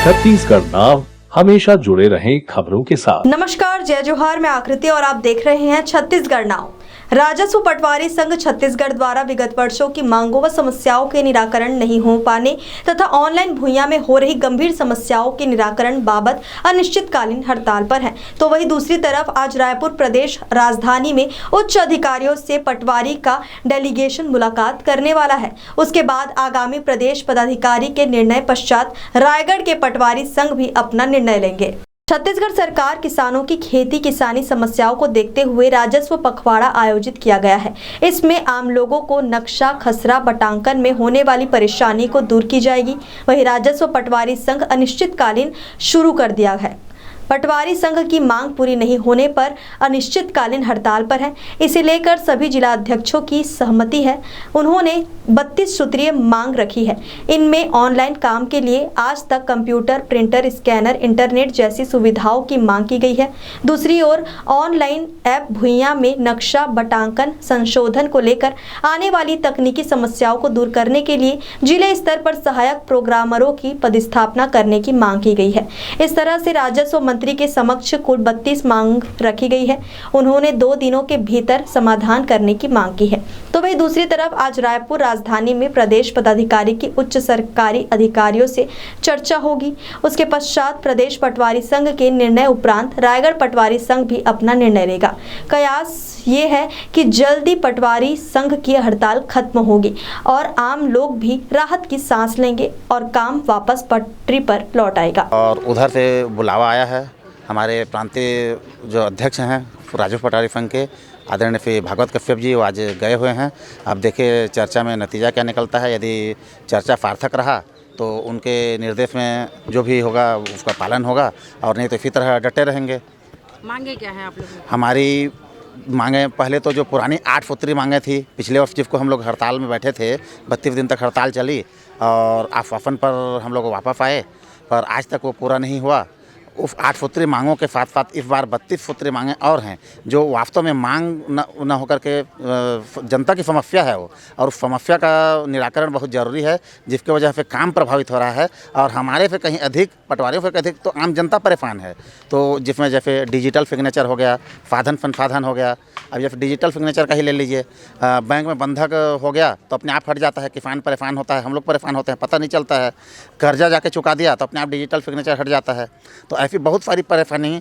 छत्तीसगढ़ नाव हमेशा जुड़े रहें खबरों के साथ। नमस्कार, जय जोहार, मैं आकृति और आप देख रहे हैं छत्तीसगढ़ नाव। राजस्व पटवारी संघ छत्तीसगढ़ द्वारा विगत वर्षों की मांगों व समस्याओं के निराकरण नहीं हो पाने तथा ऑनलाइन भूइयां में हो रही गंभीर समस्याओं के निराकरण बाबत अनिश्चितकालीन हड़ताल पर है। तो वहीं दूसरी तरफ आज रायपुर प्रदेश राजधानी में उच्च अधिकारियों से पटवारी का डेलीगेशन मुलाकात करने वाला है। उसके बाद आगामी प्रदेश पदाधिकारी के निर्णय पश्चात रायगढ़ के पटवारी संघ भी अपना निर्णय लेंगे। छत्तीसगढ़ सरकार किसानों की खेती किसानी समस्याओं को देखते हुए राजस्व पखवाड़ा आयोजित किया गया है। इसमें आम लोगों को नक्शा खसरा बटांकन में होने वाली परेशानी को दूर की जाएगी। वहीं राजस्व पटवारी संघ अनिश्चितकालीन शुरू कर दिया है। पटवारी संघ की मांग पूरी नहीं होने पर अनिश्चितकालीन हड़ताल पर है। इसे लेकर सभी जिला अध्यक्षों की सहमति है। उन्होंने 32 सूत्रीय मांग रखी है। इनमें ऑनलाइन काम के लिए आज तक कंप्यूटर, प्रिंटर, स्कैनर, इंटरनेट जैसी सुविधाओं की मांग की गई है। दूसरी ओर ऑनलाइन ऐप भुइयां में नक्शा बटांकन संशोधन को लेकर आने वाली तकनीकी समस्याओं को दूर करने के लिए जिले स्तर पर सहायक प्रोग्रामरों की पदस्थापना करने की मांग की गई है। इस तरह से राजस्व मंत्री के समक्ष कुल 32 मांग रखी गई है। उन्होंने 2 दिनों के भीतर समाधान करने की मांग की है। तो वहीं दूसरी तरफ आज रायपुर राजधानी में प्रदेश पदाधिकारी की उच्च सरकारी अधिकारियों से चर्चा होगी। उसके पश्चात प्रदेश पटवारी संघ के निर्णय उपरांत रायगढ़ पटवारी संघ भी अपना निर्णय लेगा। कयास ये है कि जल्दी पटवारी संघ की हड़ताल खत्म होगी और आम लोग भी राहत की सांस लेंगे और काम वापस पटरी पर लौट आएगा। और उधर से बुलावा आया है हमारे प्रांतीय जो अध्यक्ष हैं राजस्व पटवारी संघ के आदरणीय श्री भागवत कश्यप जी, वो आज गए हुए हैं। अब देखिए चर्चा में नतीजा क्या निकलता है। यदि चर्चा सार्थक रहा तो उनके निर्देश में जो भी होगा उसका पालन होगा, और नहीं तो इसी तरह डटे रहेंगे। मांगे क्या है आप लोगों की? हमारी मांगे पहले तो जो पुरानी 8 सूत्री मांगे थी पिछले वर्ष, जिसको हम लोग हड़ताल में बैठे थे, 32 दिन तक हड़ताल चली और आश्वासन पर हम लोग वापस आए, पर आज तक वो पूरा नहीं हुआ। उस 8 सूत्री मांगों के साथ साथ इस बार 32 सूत्री मांगें और हैं जो वास्तव में मांग न होकर के जनता की समस्या है वो, और उस समस्या का निराकरण बहुत ज़रूरी है, जिसकी वजह से काम प्रभावित हो रहा है और हमारे से कहीं अधिक, पटवारियों से अधिक तो आम जनता परेशान है। तो जिसमें जैसे डिजिटल सिग्नेचर हो गया, साधन संसाधन हो गया। अब जैसे डिजिटल सिग्नेचर का ही ले लीजिए, बैंक में बंधक हो गया तो अपने आप हट जाता है, किसान परेशान होता है, हम लोग परेशान होते हैं, पता नहीं चलता है। कर्जा जाके चुका दिया तो अपने आप डिजिटल सिग्नेचर हट जाता है। तो ऐसी बहुत सारी परेशानी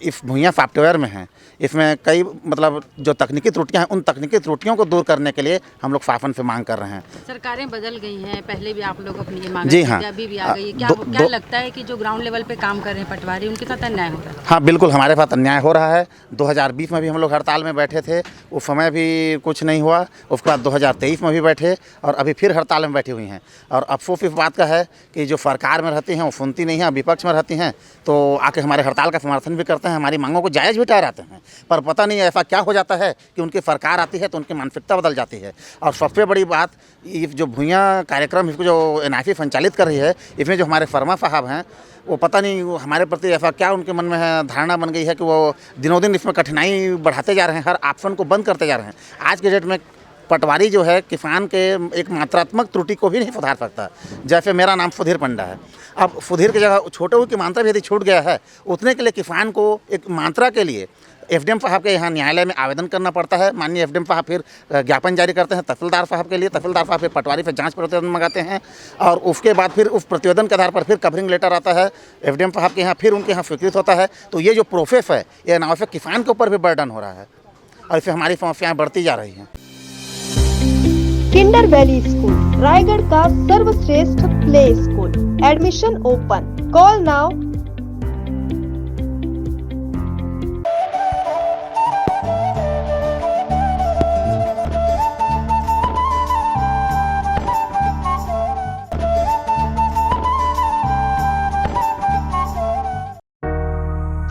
इस भुइयां सॉफ्टवेयर में हैं। इसमें कई मतलब जो तकनीकी त्रुटियां हैं, उन तकनीकी त्रुटियों को दूर करने के लिए हम लोग शासन से मांग कर रहे हैं। सरकारें बदल गई हैं, पहले भी आप लोग अपनी ये मांग जी हाँ, अभी भी आ गई है। क्या लगता है कि जो ग्राउंड लेवल पे काम कर रहे हैं पटवारी, उनके साथ अन्याय हो रहा है? हाँ बिल्कुल, हमारे साथ अन्याय हो रहा है। 2020 में भी हम लोग हड़ताल में बैठे थे, उस समय भी कुछ नहीं हुआ। उसके बाद 2023 में भी बैठे और अभी फिर हड़ताल में बैठी हुई हैं। और अफसोस इस बात का है कि जो सरकार में रहती हैं वो सुनती नहीं है, विपक्ष में रहती हैं तो आके हमारे हड़ताल का समर्थन भी करते हैं, हमारी मांगों को जायज़ भी ठहराते हैं। पर पता नहीं ऐसा क्या हो जाता है कि उनकी सरकार आती है तो उनकी मानसिकता बदल जाती है। और सबसे बड़ी बात, ये जो भुइयां कार्यक्रम इसको जो NIC संचालित कर रही है, इसमें जो हमारे फर्मा साहब हैं, वो पता नहीं हमारे प्रति ऐसा क्या उनके मन में है, धारणा बन गई है कि वो दिनों दिन इसमें कठिनाई बढ़ाते जा रहे हैं, हर ऑप्शन को बंद करते जा रहे हैं। आज के डेट में पटवारी जो है किसान के एक मात्रात्मक त्रुटि को भी नहीं सुधार सकता। जैसे मेरा नाम सुधीर पंडा है, अब सुधीर की जगह छोटे हुए की मात्रा भी यदि छूट गया है, उतने के लिए किसान को एक मात्रा के लिए FDM साहब के यहाँ न्यायालय में आवेदन करना पड़ता है। माननीय FDM साहब फिर ज्ञापन जारी करते हैं तहसीलदार साहब के लिए, तहसीलदार साहब फिर पटवारी से जांच प्रतिवेदन मंगाते हैं और उसके बाद फिर उस प्रतिवेदन के आधार पर फिर कवरिंग लेटर आता है FDM साहब के यहाँ, फिर उनके यहाँ स्वीकृत होता है। तो ये जो प्रोसेस है, ये अनावश्यक किसान के ऊपर भी बर्डन हो रहा है और इससे हमारी समस्याएँ बढ़ती जा रही हैं। किंडर वैली स्कूल रायगढ़ का सर्वश्रेष्ठ play school. Admission open. Call now.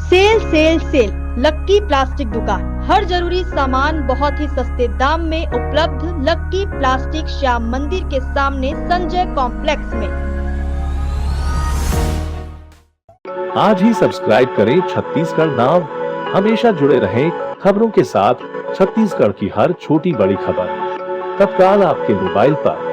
Sale sale sale lucky plastic दुकान। हर जरूरी सामान बहुत ही सस्ते दाम में उपलब्ध। लक्की प्लास्टिक श्याम मंदिर के सामने संजय कॉम्प्लेक्स में। आज ही सब्सक्राइब करें छत्तीसगढ़ नाव, हमेशा जुड़े रहें खबरों के साथ। छत्तीसगढ़ की हर छोटी बड़ी खबर तत्काल आपके मोबाइल पर।